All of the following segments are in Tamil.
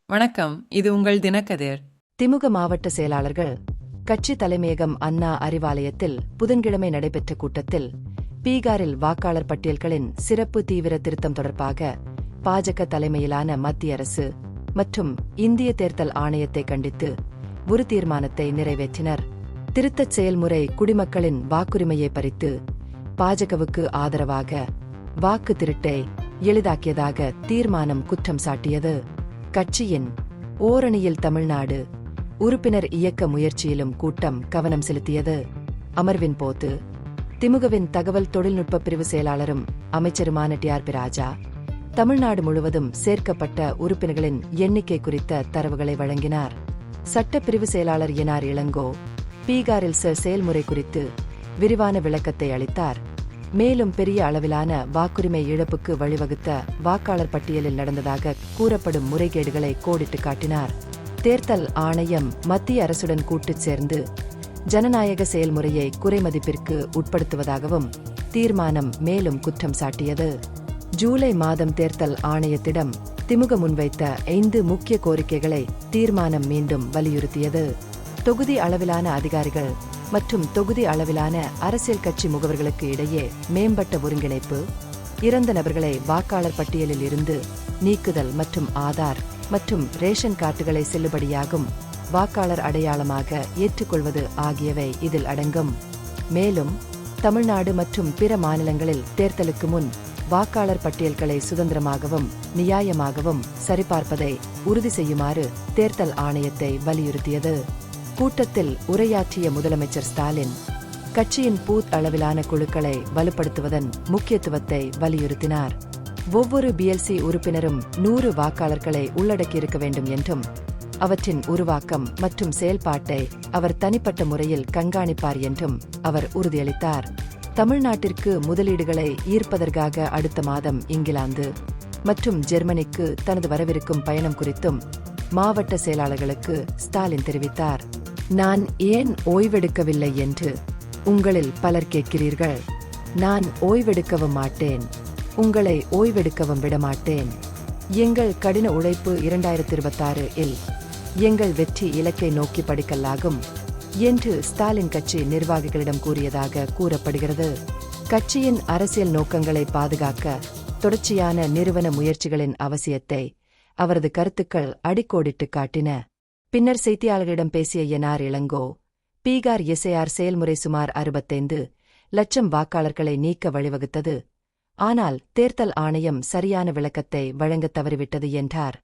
வணக்கம், இது உங்கள் தினக்கதிர். திமுக மாவட்ட செயலாளர்கள் கட்சி தலைமையகம் அண்ணா அறிவாலயத்தில் புதன்கிழமை நடைபெற்ற கூட்டத்தில் பீகாரில் வாக்காளர் பட்டியல்களின் சிறப்பு தீவிர திருத்தம் தொடர்பாக பாஜக தலைமையிலான மத்திய அரசு மற்றும் இந்திய தேர்தல் ஆணையத்தை கண்டித்து ஒரு தீர்மானத்தை நிறைவேற்றினர். திருத்தச் செயல்முறை குடிமக்களின் வாக்குரிமையை பறித்து பாஜகவுக்கு ஆதரவாக வாக்கு திருட்டை எளிதாக்கியதாக தீர்மானம் குற்றம் சாட்டியது. கட்சியின் ஓரணியில் தமிழ்நாடு உறுப்பினர் இயக்க முயற்சியிலும் கூட்டம் கவனம் செலுத்தியது. அமர்வின் போது திமுகவின் தகவல் தொழில்நுட்ப பிரிவு செயலாளரும் அமைச்சருமான டி.ஆர்.பி. ராஜா தமிழ்நாடு முழுவதும் சேர்க்கப்பட்ட உறுப்பினர்களின் எண்ணிக்கை குறித்த தரவுகளை வழங்கினார். சட்டப்பிரிவு செயலாளர் என்.ஆர். இளங்கோ பீகாரில் செயல்முறை குறித்து விரிவான விளக்கத்தை அளித்தார். மேலும் பெரிய அளவிலான வாக்குரிமை இழப்புக்கு வழிவகுத்த வாக்காளர் பட்டியலில் நடந்ததாக கூறப்படும் முறைகேடுகளை கோடிட்டு காட்டினார். தேர்தல் ஆணையம் மத்திய அரசுடன் கூட்டுச் சேர்ந்து ஜனநாயக செயல்முறையை குறைமதிப்பிற்கு உட்படுத்துவதாகவும் தீர்மானம் மேலும் குற்றம் சாட்டியது. ஜூலை மாதம் தேர்தல் ஆணையத்திடம் திமுக முன்வைத்த 5 முக்கிய கோரிக்கைகளை தீர்மானம் மீண்டும் வலியுறுத்தியது. தொகுதி அளவிலான அதிகாரிகள் மற்றும் தொகுதி அளவிலான அரசியல் கட்சி முகவர்களுக்கு இடையே மேம்பட்ட ஒருங்கிணைப்பு, இறந்த நபர்களை வாக்காளர் பட்டியலில் இருந்து நீக்குதல் மற்றும் ஆதார் மற்றும் ரேஷன் கார்டுகளை செல்லுபடியாகும் வாக்காளர் அடையாளமாக ஏற்றுக்கொள்வது ஆகியவை இதில் அடங்கும். மேலும் தமிழ்நாடு மற்றும் பிற மாநிலங்களில் தேர்தலுக்கு முன் வாக்காளர் பட்டியல்களை சுதந்திரமாகவும் நியாயமாகவும் சரிபார்ப்பதை உறுதி செய்யுமாறு தேர்தல் ஆணையத்தை வலியுறுத்தியது. கூட்டத்தில் உரையாற்றிய முதலமைச்சர் ஸ்டாலின் கட்சியின் பூத் அளவிலான குழுக்களை வலுப்படுத்துவதன் முக்கியத்துவத்தை வலியுறுத்தினார். ஒவ்வொரு பிஎல்சி உறுப்பினரும் 100 வாக்காளர்களை உள்ளடக்கியிருக்க வேண்டும் என்றும் அவற்றின் உருவாக்கம் மற்றும் செயல்பாட்டை அவர் தனிப்பட்ட முறையில் கண்காணிப்பார் என்றும் அவர் உறுதியளித்தார். தமிழ்நாட்டிற்கு முதலீடுகளை ஈர்ப்பதற்காக அடுத்த மாதம் இங்கிலாந்து மற்றும் ஜெர்மனிக்கு தனது வரவிருக்கும் பயணம் குறித்தும் மாவட்ட செயலாளர்களுக்கு ஸ்டாலின் தெரிவித்தார். நான் ஏன் ஓய்வெடுக்கவில்லை என்று உங்களில் பலர் கேட்கிறீர்கள். நான் ஓய்வெடுக்கவும் மாட்டேன், உங்களை ஓய்வெடுக்கவும் விடமாட்டேன். எங்கள் கடின உழைப்பு 2026 இல் எங்கள் வெற்றி இலக்கை நோக்கி படிக்கல்லாகும் என்று ஸ்டாலின் கட்சி நிர்வாகிகளிடம் கூறியதாக கூறப்படுகிறது. கட்சியின் அரசியல் நோக்கங்களை பாதுகாக்க தொடர்ச்சியான நிறுவன முயற்சிகளின் அவசியத்தை அவரது கருத்துக்கள் அடிக்கோடிட்டு காட்டின. பின்னர் செய்தியாளர்களிடம் பேசிய என்.ஆர். இளங்கோ, பீகார் எஸ்ஐஆர் செயல்முறை சுமார் 65 லட்சம் வாக்காளர்களை நீக்க வழிவகுத்தது. ஆனால் தேர்தல் ஆணையம் சரியான விளக்கத்தை வழங்க தவறிவிட்டது என்றார்.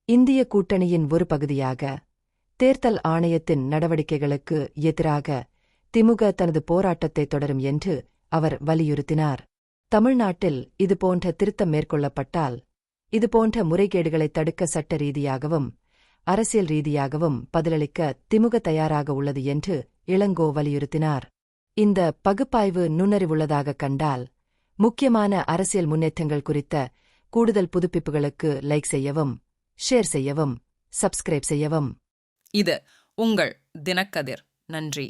இந்திய கூட்டணியின் ஒரு பகுதியாக தேர்தல் ஆணையத்தின் நடவடிக்கைகளுக்கு எதிராக திமுக தனது போராட்டத்தை தொடரும் என்று அவர் வலியுறுத்தினார். தமிழ்நாட்டில் இதுபோன்ற திருத்தம் மேற்கொள்ளப்பட்டால் இதுபோன்ற முறைகேடுகளை தடுக்க சட்ட ரீதியாகவும் அரசியல் ரீதியாகவும் பதிலளிக்க திமுக தயாராக உள்ளது என்று இளங்கோ வலியுறுத்தினார். இந்த பகுப்பாய்வு நுண்ணறிவுள்ளதாக கண்டால் முக்கியமான அரசியல் முன்னேற்றங்கள் குறித்த கூடுதல் புதுப்பிப்புகளுக்கு லைக் செய்யவும், ஷேர் செய்யவும், சப்ஸ்கிரைப் செய்யவும். இது உங்கள் தினக்கதிர். நன்றி.